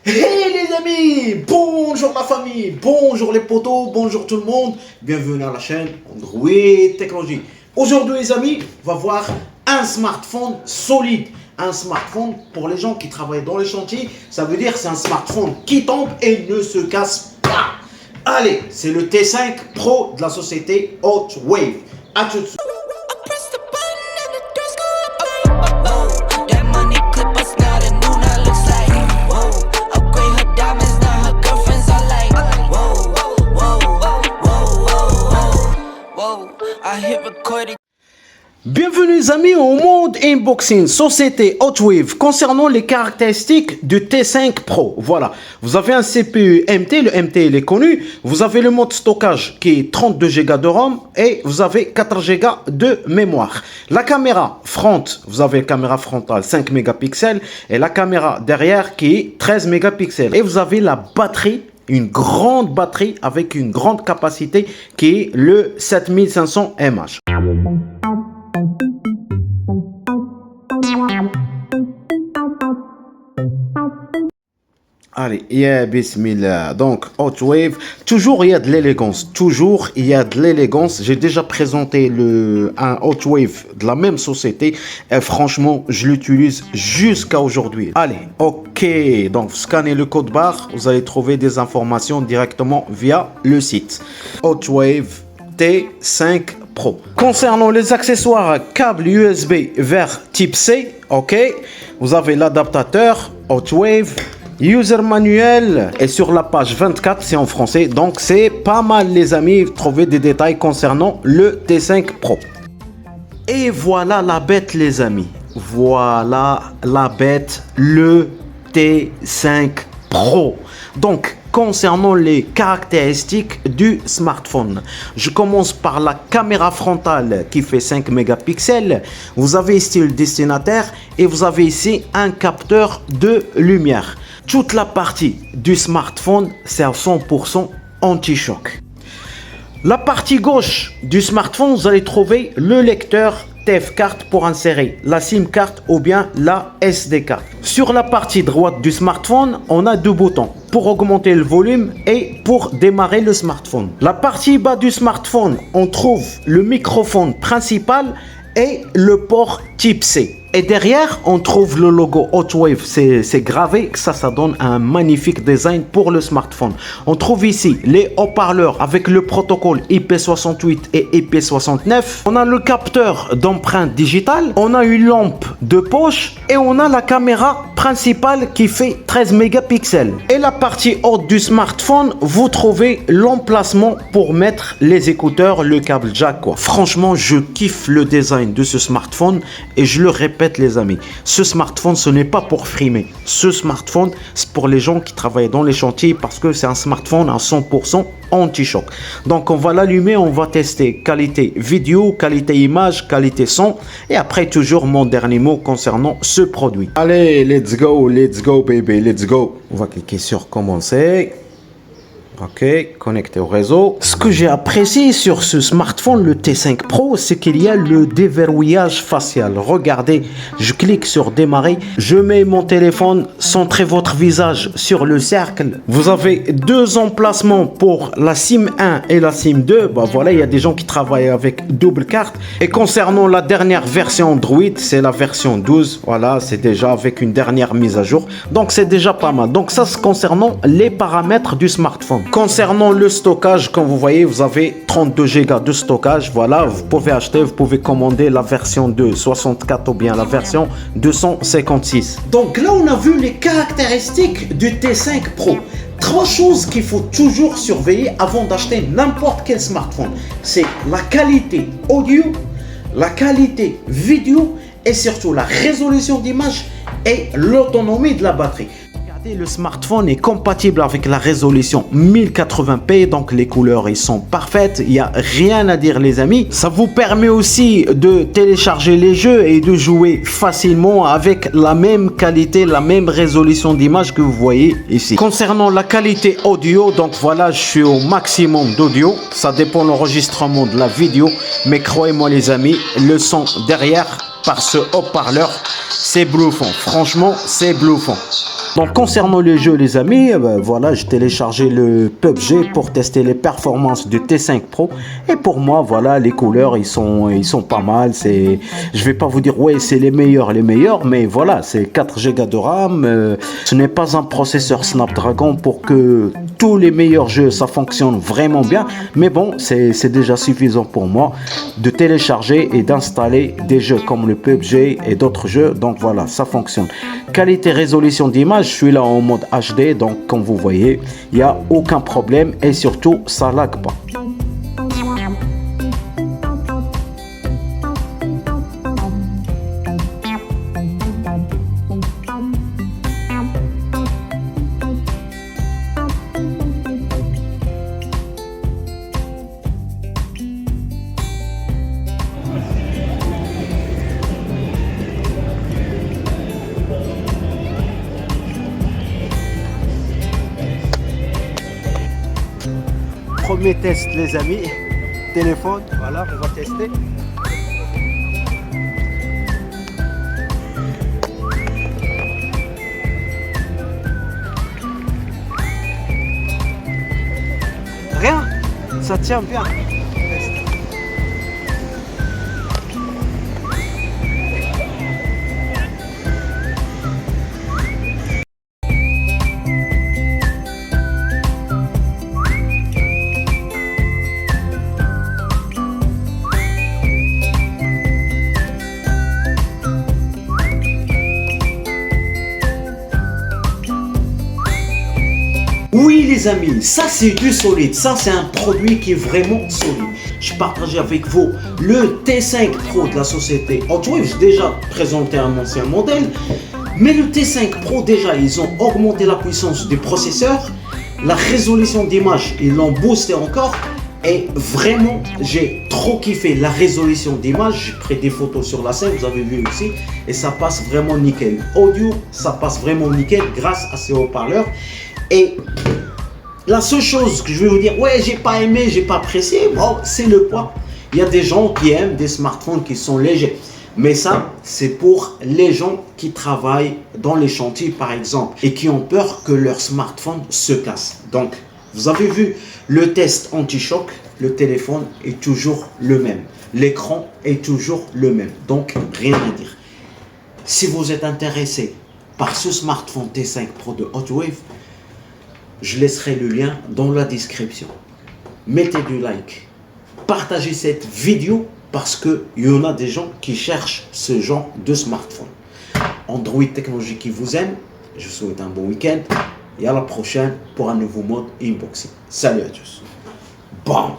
Hey les amis, bonjour la famille, bonjour les potos, bonjour tout le monde. Bienvenue à la chaîne Android Technologie. Aujourd'hui les amis, on va voir un smartphone solide. Un smartphone pour les gens qui travaillent dans les chantiers, ça veut dire c'est un smartphone qui tombe et ne se casse pas. Allez, c'est le T5 Pro de la société Hotwave. À tout de suite. Bienvenue les amis au monde unboxing société Hotwave concernant les caractéristiques du T5 Pro. Voilà, vous avez un CPU MT, le MT il est connu, vous avez le mode stockage qui est 32 Go de RAM et vous avez 4 Go de mémoire. La caméra front, vous avez la caméra frontale 5 mégapixels et la caméra derrière qui est 13 mégapixels. Et vous avez la batterie, une grande batterie avec une grande capacité qui est le 7500 mAh. Allez, bismillah. Donc, Hotwave, toujours il y a de l'élégance. Toujours il y a de l'élégance. J'ai déjà présenté un Hotwave de la même société. Et franchement, je l'utilise jusqu'à aujourd'hui. Allez, ok. Donc, vous scannez le code barre. Vous allez trouver des informations directement via le site. Hotwave T5 Pro. Concernant les accessoires, câble USB vers type C, ok. Vous avez l'adaptateur Hotwave. User manuel et sur la page 24 c'est en français, donc c'est pas mal les amis, trouver des détails concernant le T5 Pro. Et voilà la bête les amis, voilà la bête, le T5 Pro. Donc concernant les caractéristiques du smartphone, je commence par la caméra frontale qui fait 5 mégapixels. Vous avez ici le destinataire et vous avez ici un capteur de lumière. Toute la partie du smartphone, c'est à 100% anti-choc. La partie gauche du smartphone, vous allez trouver le lecteur TF carte pour insérer la SIM carte ou bien la SD carte. Sur la partie droite du smartphone, on a deux boutons pour augmenter le volume et pour démarrer le smartphone. La partie bas du smartphone, on trouve le microphone principal et le port type C. Et derrière, on trouve le logo Hotwave, c'est gravé, ça donne un magnifique design pour le smartphone. On trouve ici les haut-parleurs avec le protocole IP68 et IP69. On a le capteur d'empreinte digitale, on a une lampe de poche et on a la caméra principale qui fait 13 mégapixels. Et la partie haute du smartphone, vous trouvez l'emplacement pour mettre les écouteurs, le câble jack quoi. Franchement, je kiffe le design de ce smartphone et je le répète les amis, ce smartphone ce n'est pas pour frimer, ce smartphone c'est pour les gens qui travaillent dans les chantiers parce que c'est un smartphone à 100% anti-choc. Donc on va l'allumer, on va tester qualité vidéo, qualité image, qualité son et après toujours mon dernier mot concernant ce produit. Allez, let's go baby, let's go. On va cliquer sur commencer. Ok, connecté au réseau. Ce que j'ai apprécié sur ce smartphone, le T5 Pro, c'est qu'il y a le déverrouillage facial. Regardez, je clique sur démarrer, je mets mon téléphone, centrez votre visage sur le cercle. Vous avez deux emplacements pour la SIM 1 et la SIM 2. Bah voilà, il y a des gens qui travaillent avec double carte. Et concernant la dernière version Android, c'est la version 12. Voilà, c'est déjà avec une dernière mise à jour. Donc c'est déjà pas mal. Donc ça, c'est concernant les paramètres du smartphone. Concernant le stockage, comme vous voyez, vous avez 32 Go de stockage. Voilà, vous pouvez acheter, vous pouvez commander la version 264 ou bien la version 256. Donc là, on a vu les caractéristiques du T5 Pro. Trois choses qu'il faut toujours surveiller avant d'acheter n'importe quel smartphone. C'est la qualité audio, la qualité vidéo et surtout la résolution d'image et l'autonomie de la batterie. Le smartphone est compatible avec la résolution 1080p, donc les couleurs ils sont parfaites, il n'y a rien à dire les amis. Ça vous permet aussi de télécharger les jeux et de jouer facilement avec la même qualité, la même résolution d'image que vous voyez ici. Concernant la qualité audio, donc voilà, je suis au maximum d'audio, ça dépend de l'enregistrement de la vidéo, mais croyez-moi les amis, le son derrière par ce haut-parleur, c'est bluffant, franchement c'est bluffant. Donc concernant les jeux les amis, voilà, j'ai téléchargé le PUBG pour tester les performances du T5 Pro et pour moi voilà les couleurs ils sont pas mal, je vais pas vous dire ouais c'est les meilleurs mais voilà, c'est 4 Go de RAM, ce n'est pas un processeur Snapdragon pour que tous les meilleurs jeux ça fonctionne vraiment bien, mais bon c'est déjà suffisant pour moi de télécharger et d'installer des jeux comme le PUBG et d'autres jeux. Donc voilà, ça fonctionne. Qualité résolution d'image, je suis là en mode HD, donc comme vous voyez il n'y a aucun problème et surtout ça lag pas. Premier test les amis, téléphone, voilà, on va tester. Rien, ça tient bien. Oui les amis, ça c'est du solide, ça c'est un produit qui est vraiment solide. Je partage avec vous le T5 Pro de la société Hotwave. J'ai déjà présenté un ancien modèle, mais le T5 Pro déjà ils ont augmenté la puissance du processeur, la résolution d'image ils l'ont boosté encore et vraiment j'ai trop kiffé la résolution d'image. J'ai pris des photos sur la scène, vous avez vu aussi, et ça passe vraiment nickel. Audio, ça passe vraiment nickel grâce à ces haut-parleurs. Et la seule chose que je vais vous dire, ouais, j'ai pas aimé, j'ai pas apprécié, bon, c'est le poids. Il y a des gens qui aiment des smartphones qui sont légers. Mais ça, c'est pour les gens qui travaillent dans les chantiers, par exemple, et qui ont peur que leur smartphone se casse. Donc, vous avez vu le test anti-choc, le téléphone est toujours le même. L'écran est toujours le même. Donc, rien à dire. Si vous êtes intéressé par ce smartphone T5 Pro de Hotwave, je laisserai le lien dans la description. Mettez du like, partagez cette vidéo parce qu'il y en a des gens qui cherchent ce genre de smartphone. Android Technologie qui vous aime, je vous souhaite un bon week-end et à la prochaine pour un nouveau mode unboxing. Salut à tous. Bam.